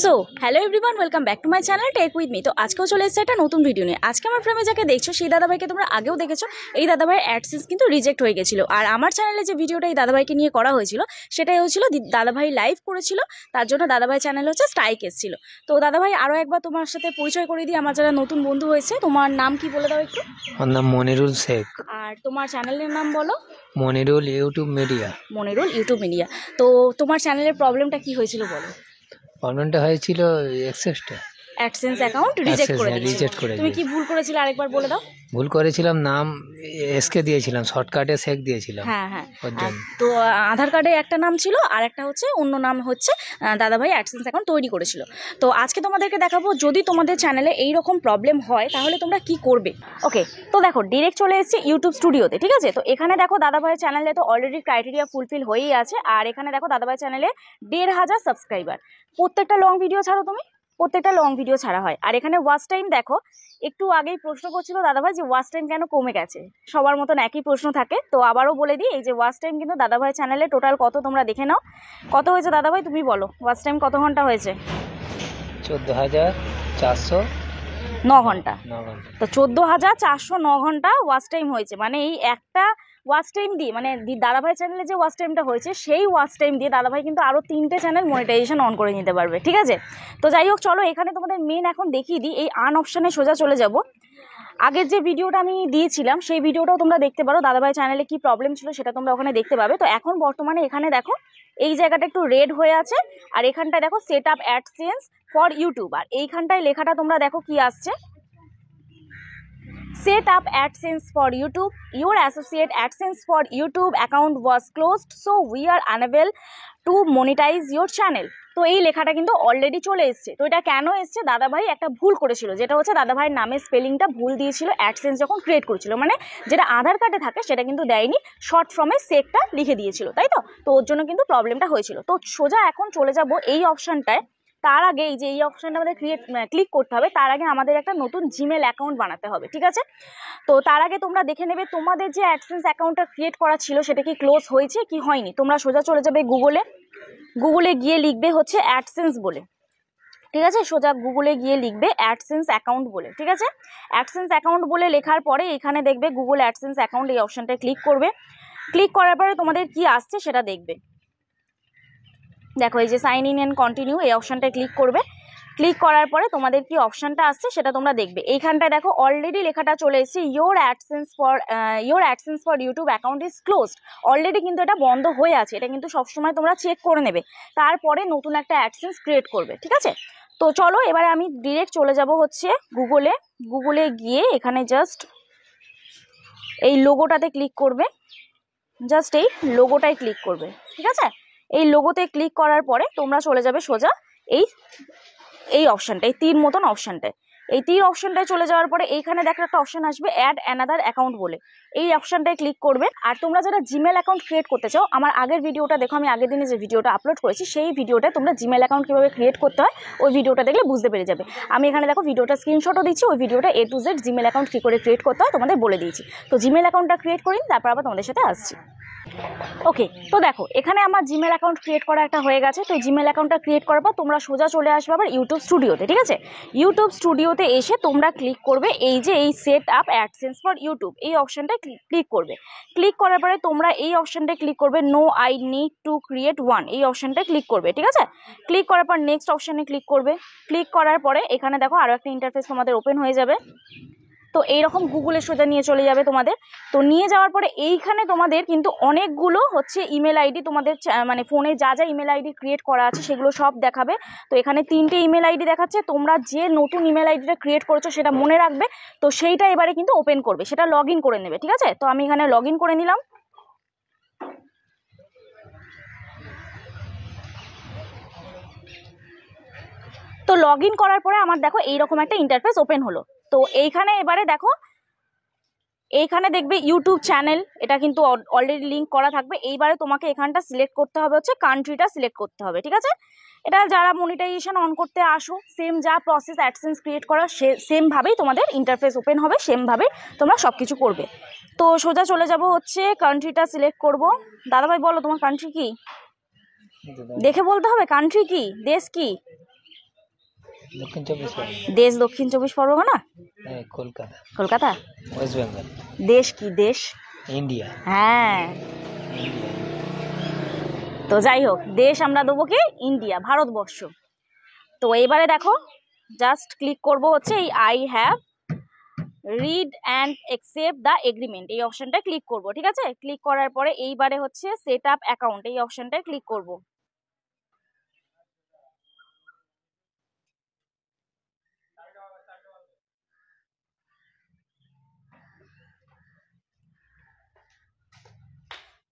So hello everyone, welcome back to my channel tech with me. তো আজকেও চলে এসেছে একটা নতুন ভিডিও নিয়ে। আজকে আমার ফ্রেমে যাকে দেখছো সেই দাদাভাইকে তোমরা আগেও দেখেছো। এই দাদাভাইয়ের অ্যাডসেন্স কিন্তু রিজেক্ট হয়ে গেছিলো। আর আমার চ্যানেলে যে ভিডিওটা এই দাদাভাইকে নিয়ে করা হয়েছিল সেটাই হচ্ছিল দাদাভাই লাইভ করেছিল, তার জন্য দাদাভাই চ্যানেল হচ্ছে স্ট্রাইক এসেছিল। তো দাদাভাই আরও একবার তোমার সাথে পরিচয় করে দিই, আমার যারা নতুন বন্ধু হয়েছে। তোমার নাম কি বলে দাও একটু? আমার নাম মনিরুল শেখ। আর তোমার চ্যানেলের নাম বলো? Monirul YouTube media. Monirul YouTube media. তো তোমার চ্যানেলের প্রবলেমটা কি হয়েছিল বলো? প্রবলেমটা হয়েছিল অ্যাডসেন্স অ্যাকাউন্ট রিজেক্ট করে দিয়েছিল। তুমি কি ভুল করেছিলে আরেকবার বলে দাও। ভুল করেছিলাম, নাম এসকে দিয়েছিলাম, শর্টকাটে শেখ দিয়েছিলাম। হ্যাঁ হ্যাঁ। তো আধার কার্ডে একটা নাম ছিল আর একটা হচ্ছে অন্য নাম হচ্ছে দাদাভাই অ্যাডসেন্স অ্যাকাউন্ট তৈরি করেছিল। তো আজকে তোমাদেরকে দেখাবো যদি তোমাদের চ্যানেলে এই রকম প্রবলেম হয় তাহলে তোমরা কি করবে। ওকে, তো দেখো ডিরেক্ট চলে এসেছি ইউটিউব স্টুডিওতে, ঠিক আছে। তো এখানে দেখো দাদাভাইয়ের চ্যানেলে তো অলরেডি ক্রাইটেরিয়া ফুলফিল হয়েই আছে। আর এখানে দেখো দাদাভাই চ্যানেলে 1500 সাবস্ক্রাইবার। প্রত্যেকটা লং ভিডিও ছাড়ো তুমি, প্রত্যেকটা লং ভিডিও ছাড়া হয়। আর এখানে ওয়াচ টাইম দেখো, একটু আগেই প্রশ্ন করছিল দাদাভাই যে ওয়াচ টাইম কেন কমে গেছে, সবার মতন একই প্রশ্ন থাকে। তো আবারও বলে দিই, এই যে ওয়াচ টাইম কিন্তু দাদাভাই চ্যানেলে টোটাল কত তোমরা দেখে নাও। কত হয়েছে দাদাভাই তুমি বলো, ওয়াচ টাইম কত ঘন্টা হয়েছে? 14,409 ঘন্টা। তো 14,409 ঘন্টা ওয়াচ টাইম হয়েছে। মানে এই একটা ওয়াচ টাইম দিয়ে, মানে দাদাভাই চ্যানেলে যে ওয়াচ টাইমটা হয়েছে সেই ওয়াচ টাইম দিয়ে দাদাভাই কিন্তু আরও 3টে চ্যানেল মনিটাইজেশন অন করে নিতে পারবে, ঠিক আছে। তো যাই হোক, চলো এখানে তোমাদের মেন এখন দেখিয়ে দিই। এই আন অপশানে সোজা চলে যাব। আগের যে ভিডিওটা আমি দিয়েছিলাম সেই ভিডিওটাও তোমরা দেখতে পারো, দাদাভাই চ্যানেলে কি প্রবলেম ছিল সেটা তোমরা ওখানে দেখতে পাবে। তো এখন বর্তমানে এখানে দেখো এই জায়গাটা একটু রেড হয়ে আছে, আর এখানটায় দেখো set up AdSense for YouTube, আর এইখানটায় লেখাটা তোমরা দেখো কি আসছে, set up AdSense for YouTube. Your associate AdSense for YouTube account was closed, so we are unable to monetize your channel. তো এই লেখাটা কিন্তু অলরেডি চলে এসছে। তো এটা কেন এসছে, দাদাভাই একটা ভুল করেছিল, যেটা হচ্ছে দাদাভাইয়ের নামের স্পেলিংটা ভুল দিয়েছিল অ্যাডসেন্স যখন ক্রিয়েট করেছিল। মানে যেটা আধার কার্ডে থাকে সেটা কিন্তু দেয়নি, শর্ট ফর্মে সেকটা লিখে দিয়েছিল, তাই তো। তো ওর জন্য কিন্তু প্রবলেমটা হয়েছিল। তো সোজা এখন চলে যাব এই অপশানটায়। তার আগে এই যে এই অপশানটা আমাদের ক্লিক করতে হবে, তার আগে আমাদের একটা নতুন জিমেল অ্যাকাউন্ট বানাতে হবে, ঠিক আছে। তো তার আগে তোমরা দেখে নেবে তোমাদের যে অ্যাডসেন্স অ্যাকাউন্টটা ক্রিয়েট করা ছিল সেটা কি ক্লোজ হয়েছে কি হয়নি। তোমরা সোজা চলে যাবে গুগলে গিয়ে লিখবে হচ্ছে অ্যাডসেন্স বলে, ঠিক আছে। সোজা গুগলে গিয়ে লিখবে অ্যাডসেন্স অ্যাকাউন্ট বলে, ঠিক আছে। অ্যাডসেন্স অ্যাকাউন্ট বলে লেখার পরে এখানে দেখবে গুগল অ্যাডসেন্স অ্যাকাউন্ট, এই অপশানটায় ক্লিক করবে। ক্লিক করার পরে তোমাদের কি আসছে সেটা দেখবে। দেখো এই যে সাইন ইন অ্যান্ড কন্টিনিউ, এই অপশানটায় ক্লিক করবে। ক্লিক করার পরে তোমাদের কি অপশানটা আসছে সেটা তোমরা দেখবে। এইখানটায় দেখো অলরেডি লেখাটা চলে এসেছে, your AdSense for YouTube account is closed. Already কিন্তু এটা বন্ধ হয়ে আছে, এটা কিন্তু সবসময় তোমরা চেক করে নেবে, তারপরে নতুন একটা অ্যাডসেন্স ক্রিয়েট করবে, ঠিক আছে। তো চলো এবারে আমি ডিরেক্ট চলে যাব হচ্ছে গুগলে গিয়ে এখানে জাস্ট এই লোগোটাতে ক্লিক করবে, জাস্ট এই লোগোটায় ক্লিক করবে, ঠিক আছে। এই লোগোতে ক্লিক করার পরে তোমরা চলে যাবে সোজা এই অপশানটা, এই তীর মতন অপশানটায়। এই তীর অপশানটায় চলে যাওয়ার পরে এইখানে দেখো একটা অপশান আসবে অ্যাড অ্যানাদার অ্যাকাউন্ট বলে, এই অপশানটায় ক্লিক করবে। আর তোমরা যারা জিমেল অ্যাকাউন্ট ক্রিয়েট করতে চাও, আমার আগের ভিডিওটা দেখো, আমি আগের দিনে যে ভিডিওটা আপলোড করেছি সেই ভিডিওটা তোমরা জিমেল অ্যাকাউন্ট কীভাবে ক্রিয়েট করতে হয় ওই ভিডিওটা দেখলে বুঝতে পেরে যাবে। আমি এখানে দেখো ভিডিওটা স্ক্রিনশটও দিচ্ছি, ওই ভিডিওটা A to Z Gmail account কী করে ক্রিয়েট করতে হয় তোমাদের বলে দিয়েছি। তো জিমেল অ্যাকাউন্টটা ক্রিয়েট করি, তারপর আবার তোমাদের সাথে আসছি। ওকে, তো দেখো এখানে আমার জিমেল অ্যাকাউন্ট ক্রিয়েট করা একটা হয়ে গেছে। তো জিমেল অ্যাকাউন্টটা ক্রিয়েট করার পর তোমরা সোজা চলে আসবে আবার ইউটিউব স্টুডিওতে, ঠিক আছে। ইউটিউব স্টুডিওতে এসে তোমরা ক্লিক করবে এই যে এই set up AdSense for YouTube, এই অপশানটায় ক্লিক করবে। ক্লিক করার পরে তোমরা এই অপশানটায় ক্লিক করবে no I need to create one, এই অপশানটায় ক্লিক করবে, ঠিক আছে। ক্লিক করার পর নেক্সট অপশানে ক্লিক করবে। ক্লিক করার পরে এখানে দেখো আরও একটা ইন্টারফেস তোমাদের ওপেন হয়ে যাবে। তো এইরকম গুগলের সোজা নিয়ে চলে যাবে তোমাদের। তো নিয়ে যাওয়ার পরে এইখানে তোমাদের কিন্তু অনেকগুলো হচ্ছে ইমেল আইডি, তোমাদের মানে ফোনে যা যা ইমেল আইডি ক্রিয়েট করা আছে সেগুলো সব দেখাবে। তো এখানে 3টে ইমেল আইডি দেখাচ্ছে, তোমরা যে নতুন ইমেল আইডিটা ক্রিয়েট করেছো সেটা মনে রাখবে। তো সেইটা এবারে কিন্তু ওপেন করবে, সেটা লগ ইন করে নেবে, ঠিক আছে। তো আমি এখানে লগ ইন করে নিলাম। তো লগ ইন করার পরে আমার দেখো এইরকম একটা ইন্টারফেস ওপেন হলো। তো এইখানে এবারে দেখো এইখানে দেখবে ইউটিউব চ্যানেল, এটা কিন্তু অলরেডি লিঙ্ক করা থাকবে। এইবারে তোমাকে এখানটা সিলেক্ট করতে হবে হচ্ছে কান্ট্রিটা সিলেক্ট করতে হবে, ঠিক আছে। এটা যারা মনিটাইজেশন অন করতে আসো সেম যা প্রসেস অ্যাডসেন্স ক্রিয়েট করা সেমভাবেই তোমাদের ইন্টারফেস ওপেন হবে, সেমভাবেই তোমরা সব কিছু করবে। তো সোজা চলে যাব হচ্ছে কান্ট্রিটা সিলেক্ট করব। দাদাভাই বলো তোমার কান্ট্রি কি, দেখে বলতে হবে কান্ট্রি কি, দেশ কি। দক্ষিণ চব্বিশ পরগনা। দেশ দক্ষিণ চব্বিশ পরগনা। হ্যাঁ, কলকাতা। কলকাতা। ওয়েস্ট বেঙ্গল। দেশ কি দেশ? ইন্ডিয়া। হ্যাঁ, ইন্ডিয়া। তো যাই হোক, দেশ আমরা দেবো কি ইন্ডিয়া, ভারতবর্ষ। তো এবারে দেখো, জাস্ট ক্লিক করব হচ্ছে এই I have read and accept the agreement, এই অপশনটা ক্লিক করব। ঠিক আছে, ক্লিক করার পরে এইবারে হচ্ছে সেট আপ অ্যাকাউন্ট, এই অপশনটায় ক্লিক করব।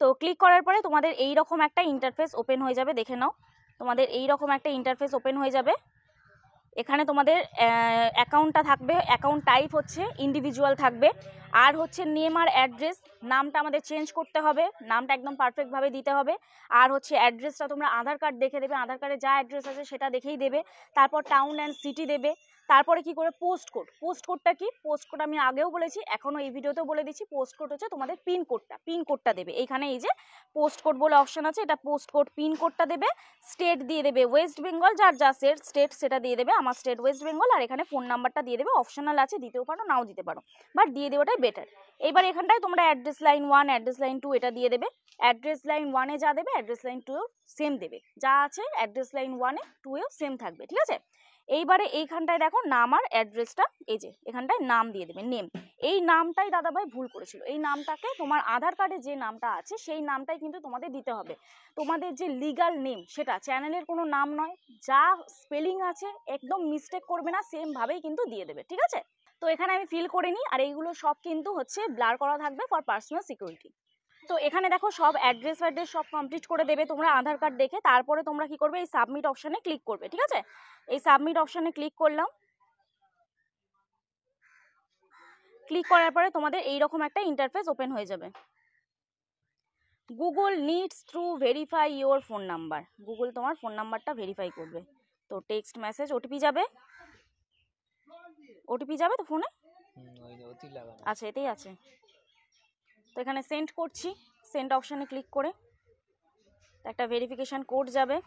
তো ক্লিক করার পরে তোমাদের এই রকম একটা ইন্টারফেস ওপেন হয়ে যাবে, দেখে নাও। তোমাদের এই রকম একটা ইন্টারফেস ওপেন হয়ে যাবে। এখানে তোমাদের অ্যাকাউন্টটা থাকবে, অ্যাকাউন্ট টাইপ হচ্ছে ইন্ডিভিজুয়াল থাকবে, আর হচ্ছে নেম আর অ্যাড্রেস, নামটা আমাদের চেঞ্জ করতে হবে, নামটা একদম পারফেক্টভাবে দিতে হবে। আর হচ্ছে অ্যাড্রেসটা তোমরা আধার কার্ড দেখে দেবে, আধার কার্ডে যা অ্যাড্রেস আছে সেটা দেখেই দেবে। তারপর টাউন অ্যান্ড সিটি দেবে। তারপরে কি করে পোস্ট কোড, পোস্ট কোডটা কি, পোস্ট কোড আমি আগেও বলেছি, এখনও এই ভিডিওতেও বলে দিচ্ছি, পোস্ট কোড হচ্ছে তোমাদের পিন কোডটা, পিন কোডটা দেবে। এইখানে এই যে পোস্ট কোড বলে অপশন আছে, এটা পোস্ট কোড পিন কোডটা দেবে। স্টেট দিয়ে দেবে ওয়েস্ট বেঙ্গল, যার যা স্টেট সেটা দিয়ে দেবে, আমার স্টেট ওয়েস্ট বেঙ্গল। আর এখানে ফোন নাম্বারটা দিয়ে দেবে, অপশনাল আছে, দিতেও পারো নাও দিতে পারো, বাট দিয়ে দেওয়াটাই বেটার। এইবার এখানটায় তোমরা অ্যাড্রেস লাইন 1 অ্যাড্রেস লাইন 2 এটা দিয়ে দেবে। অ্যাড্রেস লাইন 1-এ যা দেবে অ্যাড্রেস লাইন 2-এও সেম দেবে, যা আছে অ্যাড্রেস লাইন 1-এ 2-এও সেম থাকবে। ঠিক আছে, এইবারে এইখানটায় দেখো নাম আর অ্যাড্রেসটা, এই যে এখানটায় নাম দিয়ে দেবে, নেম। এই নামটাই দাদাভাই ভুল করেছিল, এই নামটাকে তোমার আধার কার্ডে যে নামটা আছে সেই নামটাই কিন্তু তোমাদের দিতে হবে। তোমাদের যে লিগাল নেম সেটা চ্যানেলের কোনো নাম নয়, যা স্পেলিং আছে একদম মিস্টেক করবে না, সেম ভাবেই কিন্তু দিয়ে দেবে। ঠিক আছে, তো এখানে আমি ফিল করে নিই, আর এইগুলো সব কিন্তু হচ্ছে ব্লার করা থাকবে ফর পার্সোনাল সিকিউরিটি। তো এখানে দেখো সব অ্যাড্রেস ফ্যাড্রেস সব কমপ্লিট করে দেবে তোমরা আধার কার্ড দেখে। তারপরে তোমরা কি করবে, এই সাবমিট অপশানে ক্লিক করবে। ঠিক আছে, এই সাবমিট অপশানে ক্লিক করলাম। ক্লিক করার পরে তোমাদের এইরকম একটা ইন্টারফেস ওপেন হয়ে যাবে। Google needs to verify your phone number, Google তোমার ফোন নাম্বারটা ভেরিফাই করবে। তো টেক্সট মেসেজ ওটিপি যাবে, ওটিপি যাবে তো ফোনে, আচ্ছা এতেই আছে। তো এখানে সেন্ড করছি, সেন্ড অপশানে ক্লিক করে একটা ভেরিফিকেশান কোড যাবে।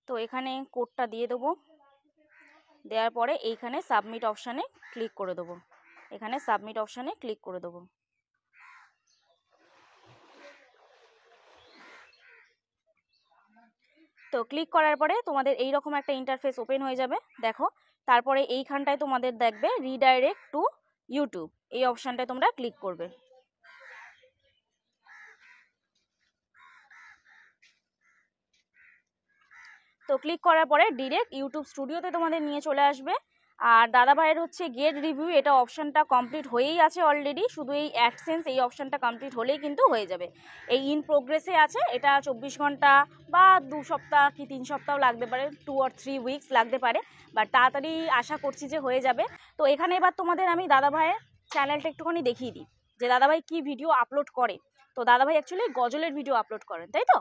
তো এখানে কোডটা দিয়ে দেবো, দেওয়ার পরে এইখানে সাবমিট অপশানে ক্লিক করে দেবো, এখানে সাবমিট অপশানে ক্লিক করে দেবো। তো ক্লিক করার পরে তোমাদের এই রকম একটা ইন্টারফেস ওপেন হয়ে যাবে, দেখো। তারপরে এইখানটায় তোমাদের দেখবে রিডাইরেক্ট টু ইউটিউব, এই অপশানটায় তোমরা ক্লিক করবে। তো ক্লিক করার পরে ডিরেক্ট ইউটিউব স্টুডিওতে তোমাদের নিয়ে চলে আসবে। আর দাদাভাইয়ের হচ্ছে গেট রিভিউ, এটা অপশানটা কমপ্লিট হয়েই আছে অলরেডি, শুধু এই অ্যাডসেন্স এই অপশানটা কমপ্লিট হলেই কিন্তু হয়ে যাবে। এই ইন প্রোগ্রেসে আছে, এটা 24 ঘন্টা বা 2 সপ্তাহ কি 3 সপ্তাহ লাগতে পারে, 2 or 3 উইকস লাগতে পারে, বাট তাড়াতাড়ি আশা করছি যে হয়ে যাবে। তো এখানে এবার তোমাদের আমি দাদাভাইয়ের চ্যানেলটা একটুখানি দেখিয়ে দিই যে দাদাভাই কি ভিডিও আপলোড করে। তো দাদাভাই অ্যাকচুয়ালি গজলের ভিডিও আপলোড করেন, তাই তো?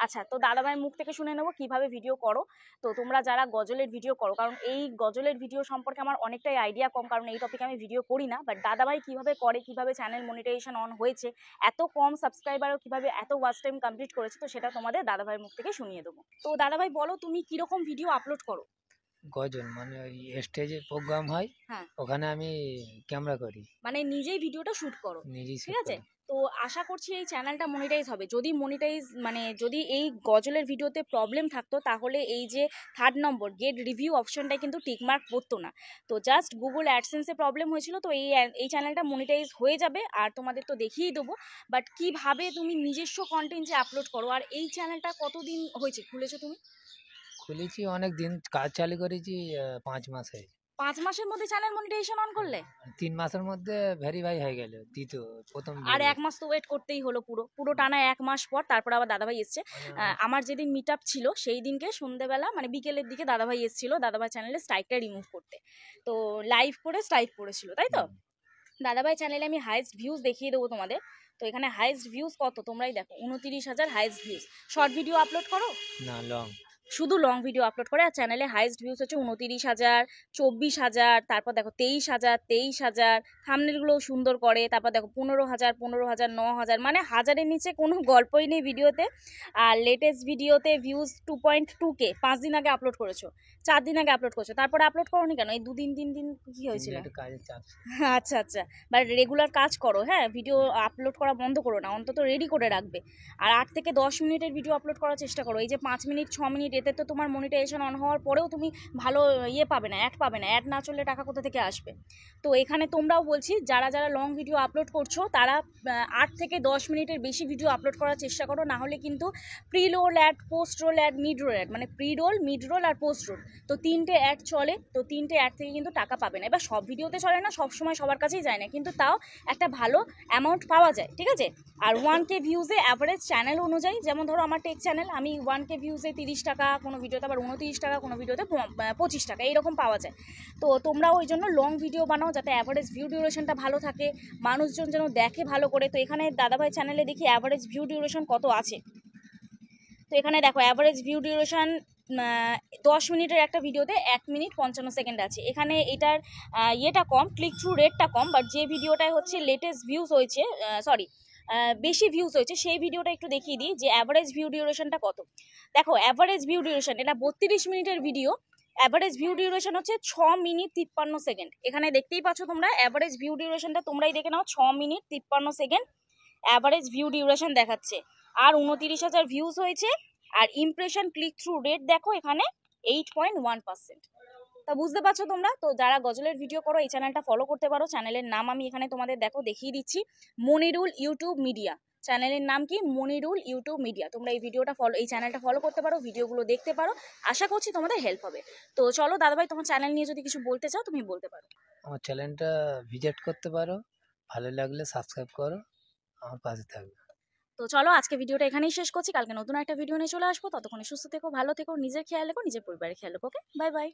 আচ্ছা, তো দাদাভাইয়ের মুখ থেকে শুনে নেবো কিভাবে ভিডিও করো। তো তোমরা যারা গজলের ভিডিও করো, কারণ এই গজলের ভিডিও সম্পর্কে আমার অনেকটাই আইডিয়া কম, কারণ এই টপিকে আমি ভিডিও করি না, বাট দাদাভাই কিভাবে করে, কিভাবে চ্যানেল মনিটাইজেশন অন হয়েছে, এত কম সাবস্ক্রাইবারও কিভাবে এত ওয়াচ টাইম কমপ্লিট করেছে, তো সেটা তোমাদের দাদাভাইয়ের মুখ থেকে শুনিয়ে দেবো। তো দাদাভাই বলো, তুমি কিরকম ভিডিও আপলোড করো? গজল মানে ওই স্টেজে প্রোগ্রাম হয়, হ্যাঁ, ওখানে আমি ক্যামেরা করি, মানে নিজেই ভিডিওটা শুট করো, নিজেই ঠিক shoot আছে? করি। তো আশা করছি এই চ্যানেলটা মনিটাইজ হবে। যদি মনিটাইজ মানে যদি এই গজলের ভিডিওতে প্রবলেম থাকতো, তাহলে এই যে 3rd নম্বর গেট রিভিউ অপশনটা কিন্তু টিকমার্ক পড়তো না। তো জাস্ট গুগল অ্যাডসেন্সে প্রবলেম হয়েছিল, তো এই চ্যানেলটা মনিটাইজ হয়ে যাবে। আর তোমাদের তো দেখিয়েই দেবো, বাট কিভাবে তুমি নিজস্ব কন্টেন্ট যে আপলোড করো। আর এই চ্যানেলটা কতদিন হয়েছে খুলেছো তুমি? খুলেছি অনেক দিন, কাজ চালু করেছি 5 মাস হয়েছে। 5 মাসের মধ্যে চ্যানেল মনিটাইজেশন অন করলে? 3 মাসের মধ্যে ভেরিফাই হয়ে গেল দ্বিতীয় প্রথম আর video। 1 মাস তো ওয়েট করতেই হলো, পুরো টানা 1 মাস পর তারপর আবার দাদাভাই এসছে। আমার যেদিন মিট আপ ছিল সেই দিনকে সন্ধ্যেবেলা মানে বিকেলের দিকে দাদাভাই এসেছিল দাদাভাই চ্যানেলে স্ট্রাইকটা রিমুভ করতে। তো লাইভ করে স্ট্রাইক করেছিল, তাই তো? দাদাভাই চ্যানেলে আমি হাইয়েস্ট ভিউজ দেখিয়ে দেবো তোমাদের। তো এখানে হাইয়েস্ট ভিউজ কত তোমরাই দেখো, 29,000 highest views. Short video upload করো? না, লং। শুধু লং ভিডিও আপলোড করে। আর চ্যানেলে হাইয়েস্ট ভিউজ হচ্ছে 29,000, 24,000, তারপর দেখো 23,000, থাম্বনেলগুলোও সুন্দর করে। তারপর দেখো 15,000, 9,000, মানে হাজারের নিচে কোনো গল্পই নেই ভিডিওতে। আর লেটেস্ট ভিডিওতে ভিউজ 2.2K, 5 দিন আগে আপলোড করেছো, 4 দিন আগে আপলোড করেছো, তারপরে আপলোড করোনি কেন? এই 2 দিন 3 দিন কি হয়েছিল? একটু কাজের চাপ ছিল। আচ্ছা আচ্ছা, বাট রেগুলার কাজ করো, হ্যাঁ, ভিডিও আপলোড করা বন্ধ করো না, অন্তত রেডি করে রাখবে। আর 8 থেকে 10 মিনিটের ভিডিও আপলোড করার চেষ্টা করো। এই যে 5 মিনিট 6 মিনিট, এতে তো তোমার মনিটাইজেশন অন হওয়ার পরেও তুমি ভালো ইয়ে পাবে না, অ্যাড পাবে না। অ্যাড না চললে টাকা কোথা থেকে আসবে? তো এখানে তোমরাও বলছি, যারা যারা লং ভিডিও আপলোড করছো তারা 8 থেকে 10 মিনিটের বেশি ভিডিও আপলোড করার চেষ্টা করো, না হলে কিন্তু pre roll ad, post roll ad, mid roll ad, মানে প্রি রোল, মিড রোল আর পোস্ট রোল, তো 3টে অ্যাড চলে। তো 3টে অ্যাড থেকে কিন্তু টাকা পাবে না। এবার সব ভিডিওতে চলে না, সব সময় সবার কাছেই যায় না, কিন্তু তাও একটা ভালো অ্যামাউন্ট পাওয়া যায়, ঠিক আছে? আর 1K ভিউজে অ্যাভারেজ চ্যানেল অনুযায়ী, যেমন ধরো আমার টেক চ্যানেল, আমি 1K ভিউজে 30 টাকা, কোনো ভিডিওতে আবার 29 টাকা, কোনো ভিডিওতে 25 টাকা, এইরকম পাওয়া যায়। তো তোমরাও ওই জন্য লং ভিডিও বানাও, যাতে অ্যাভারেজ ভিউ ডিউরেশনটা ভালো থাকে, মানুষজন যেন দেখে ভালো করে। তো এখানে দাদাভাই চ্যানেলে দেখি অ্যাভারেজ ভিউ ডিউরেশন কত আছে। তো এখানে দেখো অ্যাভারেজ ভিউ ডিউরেশন 10 মিনিটের একটা ভিডিওতে 1 মিনিট 55 সেকেন্ড আছে। এখানে এটার ইয়েটা কম, ক্লিক থ্রু রেটটা কম, বাট যে ভিডিওটায় হচ্ছে লেটেস্ট ভিউজ হয়েছে, বেশি ভিউজ হয়েছে, সেই ভিডিওটা একটু দেখিয়ে দিই যে অ্যাভারেজ ভিউ ডিউরেশনটা কত। দেখো অ্যাভারেজ ভিউ ডিউরেশন, এটা 32 মিনিটের ভিডিও, অ্যাভারেজ ভিউ ডিউরেশন হচ্ছে 6 মিনিট 53 সেকেন্ড। এখানে দেখতেই পাচ্ছ তোমরা অ্যাভারেজ ভিউ ডিউরেশনটা, তোমরাই দেখে নাও, 6 minute 53 second average view duration দেখাচ্ছে। আর 29,000 ভিউজ হয়েছে। আর ইমপ্রেশন ক্লিক থ্রু রেট দেখো এখানে 8.1%। তা বুঝতে পারছো তোমরা? তো যারা গজলের ভিডিও করো এই চ্যানেলটা ফলো করতে পারো। চ্যানেলের নাম আমি এখানে তোমাদের দেখো দেখিয়ে দিচ্ছি, মনিরুল ইউটিউব মিডিয়া। চ্যানেলের নাম কি? Monirul YouTube media. তোমরা এই ভিডিওটা ফলো, এই চ্যানেলটা ফলো করতে পারো, ভিডিওগুলো দেখতে পারো, আশা করছি তোমাদের হেল্প হবে। তো চলো দাদাভাই, তোমার চ্যানেল নিয়ে যদি কিছু বলতে চাও তুমি বলতে পারো। আমার চ্যানেলটা ভিজিট করতে পারো, ভালো লাগলে সাবস্ক্রাইব করো, আমার পাশে থাকবে। তো চলো আজকে ভিডিওটা এখানেই শেষ করছি, কালকে নতুন একটা ভিডিও নিয়ে চলে আসবো। ততক্ষণে সুস্থ থেকো, ভালো থেকো, নিজের খেয়াল রেখো, নিজের পরিবারের খেয়াল রেখো। ওকে, বাই বাই।